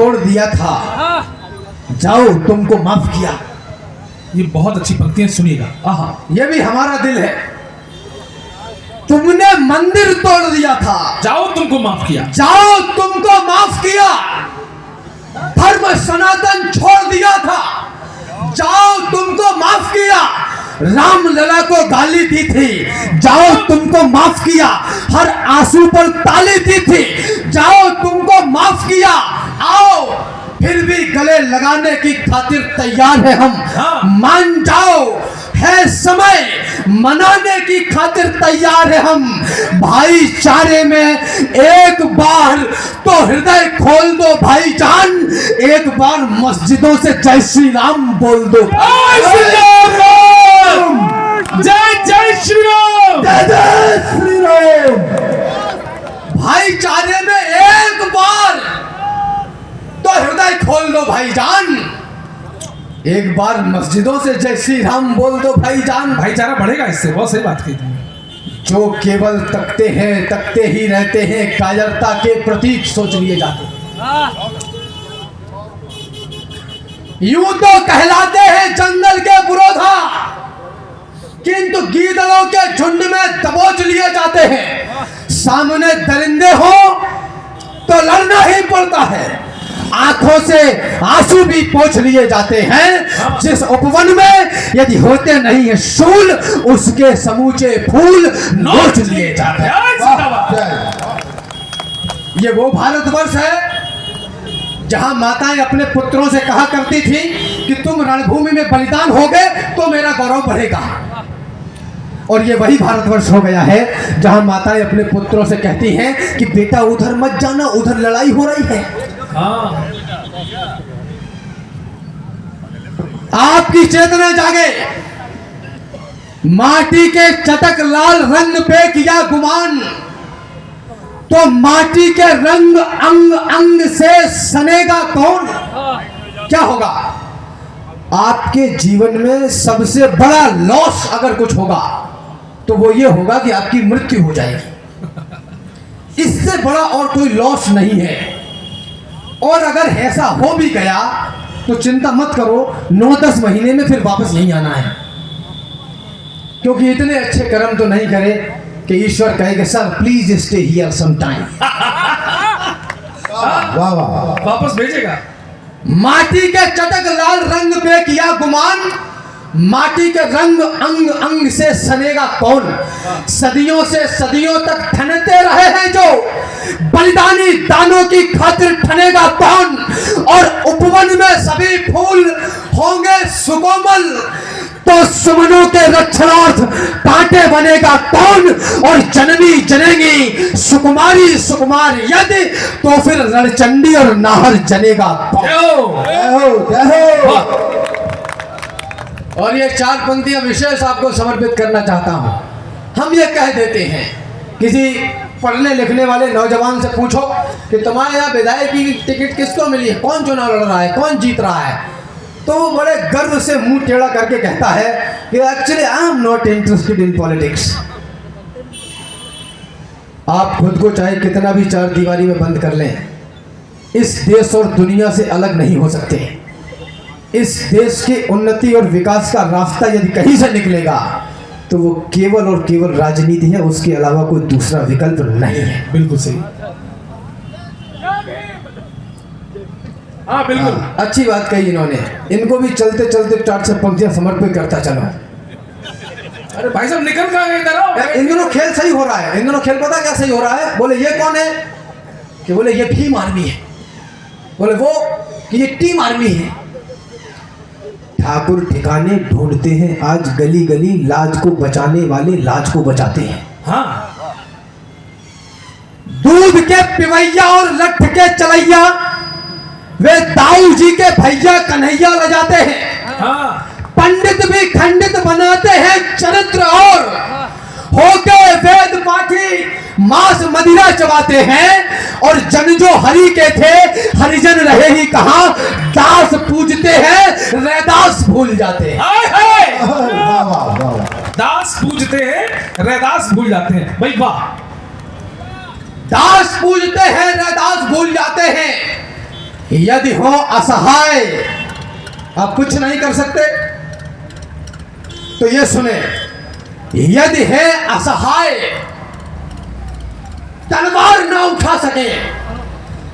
तोड़ दिया था, जाओ तुमको माफ किया। ये बहुत अच्छी पंक्तियां सुनिएगा। आहा, ये भी हमारा दिल है। तुमने मंदिर तोड़ दिया था, जाओ तुमको माफ किया। जाओ तुमको माफ किया। धर्म सनातन छोड़ दिया था, जाओ तुमको माफ किया। राम लला को गाली दी थी, जाओ तुमको माफ किया। हर आंसू पर ताली दी थी, जाओ तुमको माफ किया। आओ फिर भी गले लगाने की खातिर तैयार है हम। हाँ। मान जाओ है समय, मनाने की खातिर तैयार है हम। भाईचारे में एक बार तो हृदय खोल दो भाईजान, एक बार मस्जिदों से जय श्री राम बोल दो। जय श्री राम, जय जय श्री राम, जय जय श्री राम। भाईचारे में एक बार तो हृदय खोल दो भाईजान, एक बार मस्जिदों से जय श्री राम बोल दो भाईजान। भाईचारा बढ़ेगा इससे। बहुत सही बात कही तुमने। जो केवल तकते हैं, तकते ही रहते हैं, कायरता के प्रतीक सोच लिए जाते हैं। यूं तो कहलाते हैं जंगल के पुरोधा, किंतु गीदड़ों के झुंड में दबोच लिए जाते हैं। सामने दरिंदे हो तो लड़ना ही पड़ता है। आंखों से आंसू भी पोंछ लिए जाते हैं। जिस उपवन में यदि होते नहीं है शूल, उसके समूचे फूल नोच लिए जाते हैं। ये वो भारतवर्ष है जहां माताएं अपने पुत्रों से कहा करती थी कि तुम रणभूमि में बलिदान हो गए तो मेरा गौरव बढ़ेगा। और ये वही भारतवर्ष हो गया है जहां माताएं अपने पुत्रों से कहती हैं कि बेटा उधर मत जाना, उधर लड़ाई हो रही है। हाँ, आपकी चेतना जागे। माटी के चटक लाल रंग पे किया गुमान, तो माटी के रंग अंग अंग से सनेगा कौन? क्या होगा? आपके जीवन में सबसे बड़ा लॉस अगर कुछ होगा तो वो ये होगा कि आपकी मृत्यु हो जाएगी। इससे बड़ा और कोई लॉस नहीं है। और अगर ऐसा हो भी गया तो चिंता मत करो, 9-10 महीने में फिर वापस नहीं आना है, क्योंकि इतने अच्छे कर्म तो नहीं करे कि ईश्वर कहेगा sir please stay here some time. वाह वाह, वापस भेजेगा। माटी के चटक लाल रंग पे किया गुमान, माटी के रंग अंग अंग से सनेगा कौन? सदियों से सदियों तक ठनते रहे हैं जो, बलिदानी दानों की खातिर ठनेगा कौन? और उपवन में सभी फूल होंगे सुकोमल, तो सुमनों के रक्षणार्थ कांटे बनेगा कौन? और जननी जनेगी सुकुमारी सुकुमार यदि, तो फिर रणचंडी और नाहर जनेगा कौन? और ये 4 पंक्तियां विशेष आपको समर्पित करना चाहता हूं। हम ये कह देते हैं, किसी पढ़ने लिखने वाले नौजवान से पूछो कि तुम्हारे यहाँ विधायक की टिकट किसको मिली है, कौन चुनाव लड़ रहा है, कौन जीत रहा है, तो वो बड़े गर्व से मुंह टेढ़ा करके कहता है कि actually I am not interested in politics. आप खुद को चाहे कितना भी 4 दीवारी में बंद कर लें, इस देश और दुनिया से अलग नहीं हो सकते। इस देश की उन्नति और विकास का रास्ता यदि कहीं से निकलेगा तो वो केवल और केवल राजनीति है, उसके अलावा कोई दूसरा विकल्प नहीं है। बिल्कुल सही। हाँ बिल्कुल। अच्छी बात कही इन्होंने। इनको भी चलते चलते 4 पंक्तियां समर्पित करता चलो। अरे भाई साहब निकल कहाँ गए इधर आओ। इन दोनों खेल सही हो रहा है। इन दोनों खेल पता क्या सही हो रहा है? बोले ये कौन है, कि बोले ये भीम आर्मी है, बोले वो कि ये टीम आर्मी है। ठाकुर ठिकाने ढूंढते हैं आज गली गली, लाज को बचाने वाले लाज को बचाते हैं। हाँ, दूध के पिवैया और लठ के चलैया, वे दाऊ जी के भैया कन्हैया लजाते हैं। हाँ, पंडित भी खंडित बनाते हैं चरित्र, और होके वेद पाठी मांस मदिरा चबाते हैं। और जन जो हरि के थे हरिजन रहे ही कहां, दास पूजते हैं रैदास भूल जाते हैं। दास पूजते हैं रैदास भूल जाते हैं। भाई वाह, दास पूजते हैं रैदास भूल जाते हैं। यदि हो असहाय, आप कुछ नहीं कर सकते तो ये सुने, यदि है असहाय, तलवार ना उठा सके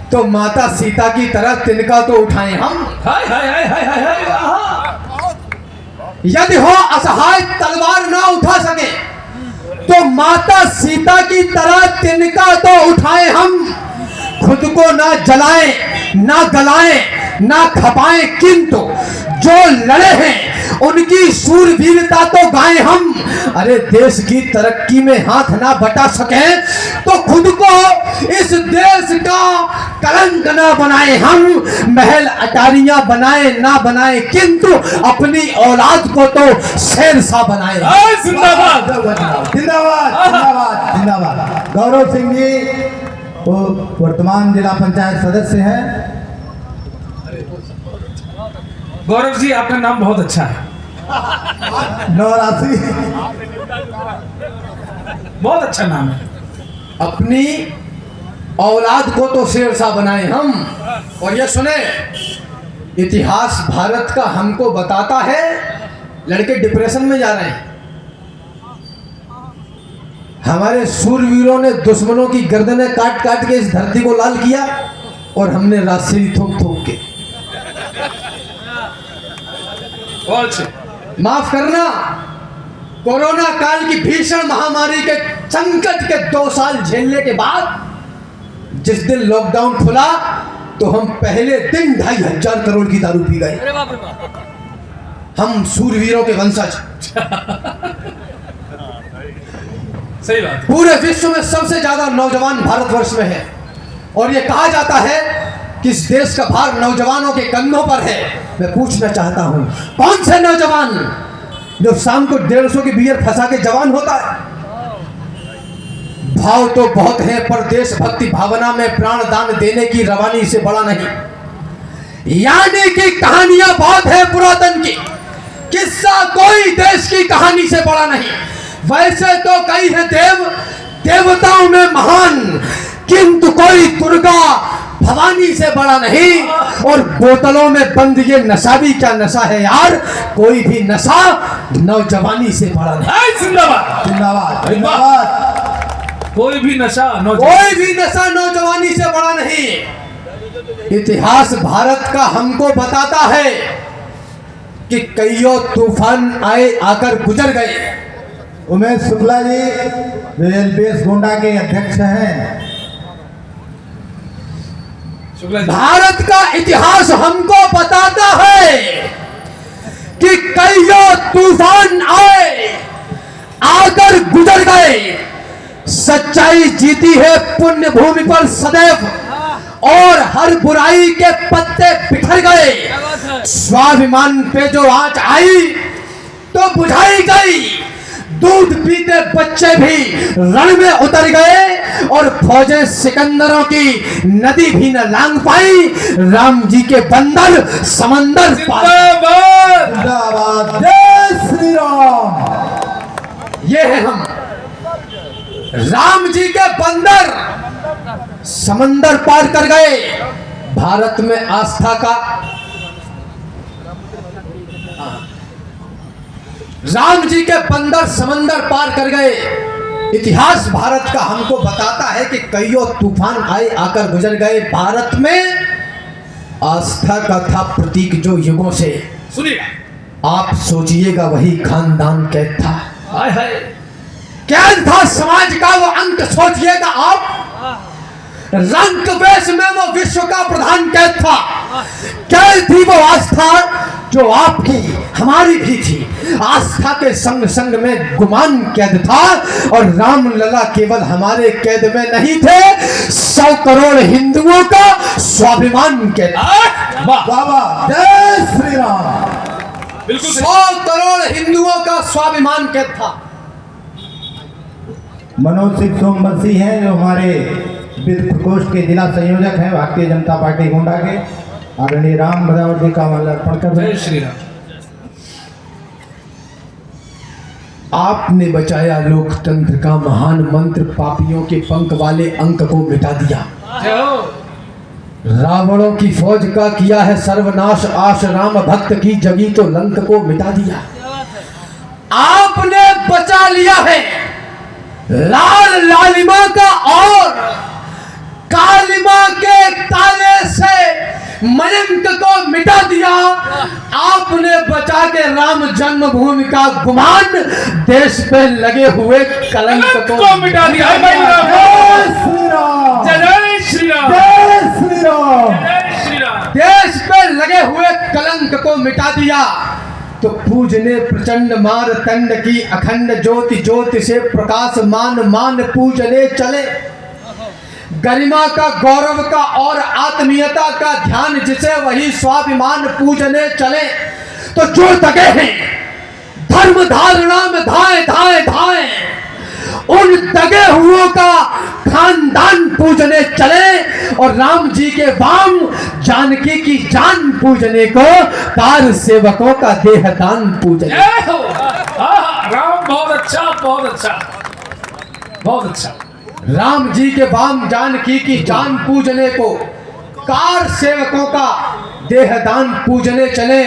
तो माता सीता की तरह तिनका तो उठाएं हम। हाय हाय हाय हाय हाय हाय, आहा। यदि हो असहाय, तलवार ना उठा सके तो माता सीता की तरह तिनका तो उठाएं हम। खुद को ना जलाएं, ना गलाएं, ना खपाएं, किंतु जो लड़े हैं उनकी शूरवीरता तो गाएं हम। अरे देश की तरक्की में हाथ ना बटा सके तो खुद को इस देश का कलंक ना बनाए हम। महल अटारियां बनाए ना बनाए, किंतु अपनी औलाद को तो शेरशाह बनाए। जिंदाबाद जिंदाबाद जिंदाबाद जिंदाबाद। गौरव सिंह जी वो वर्तमान जिला पंचायत सदस्य हैं। गौरव जी, आपका नाम बहुत अच्छा है, 89 बहुत अच्छा नाम है। अपनी औलाद को तो शेरशाह बनाए हम। और ये सुने, इतिहास भारत का हमको बताता है, लड़के डिप्रेशन में जा रहे हैं। हमारे शूरवीरों ने दुश्मनों की गर्दनें काट काट के इस धरती को लाल किया और हमने राशि थोक थोक के। माफ करना, कोरोना काल की भीषण महामारी के संकट के 2 साल झेलने के बाद जिस दिन लॉकडाउन खुला तो हम पहले दिन 2,500 करोड़ की दारू पी गए। हम शूरवीरों के वंशज। सही बात। पूरे विश्व में सबसे ज्यादा नौजवान भारतवर्ष में है और ये कहा जाता है कि इस देश का भार नौजवानों के कंधों पर है। मैं पूछना चाहता हूं, कौन से नौजवान जो शाम को 150 की बियर फंसा के जवान होता है? भाव तो बहुत है पर देशभक्ति भावना में प्राण दान देने की रवानी से बड़ा नहीं। यानी कि कहानियां बहुत है पुरातन की, किस्सा कोई देश की कहानी से बड़ा नहीं। वैसे तो कई है देवताओं में महान, किंतु कोई दुर्गा भवानी से बड़ा नहीं। और बोतलों में बंद ये नशा भी क्या नशा है यार, कोई भी नशा नौजवानी से बड़ा नहीं। जिंदाबाद जिंदाबाद जिंदाबाद। कोई भी नशा नौजवानी से बड़ा नहीं। इतिहास भारत का हमको बताता है कि कईयों तूफान आए आकर गुजर गए। उमेश शुक्ला जी जो एलपीएस गोंडा के अध्यक्ष हैं। भारत का इतिहास हमको बताता है कि कईयों तूफान आए आकर गुजर गए, सच्चाई जीती है पुण्य भूमि पर सदैव और हर बुराई के पत्ते बिखर गए। स्वाभिमान पे जो आंच आई तो बुझाई गई, दूध पीते बच्चे भी रण में उतर गए और फौजें सिकंदरों की नदी भी न लांग पाई। राम जी के बंदर समंदर पार। जिंदाबाद जय श्री राम। ये है हम, राम जी के बंदर समंदर पार कर गए। भारत में आस्था का, राम जी के बंदर समंदर पार कर गए। इतिहास भारत का हमको बताता है कि कईयों तूफान आए आकर गुजर गए। भारत में आस्था का था प्रतीक जो युगों से, सुनिए, आप सोचिएगा वही खानदान कैद था। हाय हाय, कैद था समाज का वो अंक, सोचिएगा आप। रंग वेश में वो विश्व का प्रधान कैद था। कैद थी वो आस्था जो आपकी हमारी भी थी। आस्था के संग संग में गुमान कैद था और राम लला केवल हमारे कैद में नहीं थे, 100 करोड़ हिंदुओं का स्वाभिमान कैद। बाबा जय श्री राम। बिल्कुल 100 करोड़ हिंदुओं का स्वाभिमान कैद था। मनोज सिंह सोमवंशी हैं जो हमारे वित्त प्रकोष्ठ के जिला संयोजक हैं भारतीय जनता पार्टी गोंडा के। आदरणीय राम भद्रावत जी का माल्यार्पण कर रहे जय हैं। श्री राम। आपने बचाया लोकतंत्र का महान मंत्र, पापियों के पंख वाले अंक को मिटा दिया। जय हो। रावणों की फौज का किया है सर्वनाश, आश राम भक्त की जगी तो लंक को मिटा दिया। आपने बचा लिया है लाल लालिमा का और कालिमा के ताले से मयंक को मिटा दिया। आपने बचा के राम जन्मभूमि का गुमान, देश पे लगे हुए कलंक को मिटा दिया। जय श्री राम, जय श्री राम, जय श्री राम। जय श्री राम। देश पे लगे हुए कलंक को मिटा दिया। तो पूजने प्रचंड मार तंड की अखंड ज्योति, ज्योति से प्रकाश मान मान पूजने चले। गरिमा का, गौरव का और आत्मीयता का ध्यान जिसे वही स्वाभिमान पूजने चले। तो जो दगे हैं धर्म धारणा में धाए धाए धाए, उन दगे हुओं का खानदान पूजने चले। और राम जी के वाम, जानकी की जान पूजने को, कार सेवकों का देहदान पूजने। जय हो। राम बहुत अच्छा, बहुत अच्छा, बहुत अच्छा। राम जी के वाम, जानकी की जान पूजने को, कार सेवकों का देहदान पूजने चले।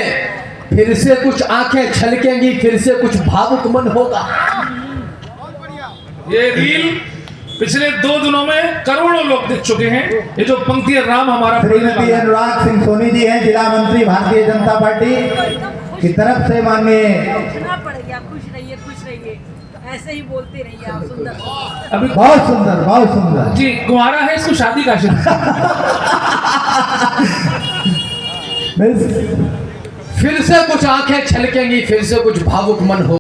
फिर से कुछ आंखें छलकेंगी, फिर से कुछ भावुक मन होगा। ये रील पिछले 2 दिनों में करोड़ों लोग देख चुके हैं। ये जो पंक्ति है राम हमारा श्रीमती अनुराग सिंह सोनी जी हैं, जिला मंत्री भारतीय जनता पार्टी की तरफ से माननीय। सुना पड़ेगा, खुश रहिए, खुश रहिए, ऐसे ही बोलते रहिए आप। सुंदर, अभी बहुत सुंदर, बहुत सुंदर जी कुंवारा है, इसको शादी का मिस फिर से कुछ आंखें छलकेंगी, फिर से कुछ भावुक मन हो।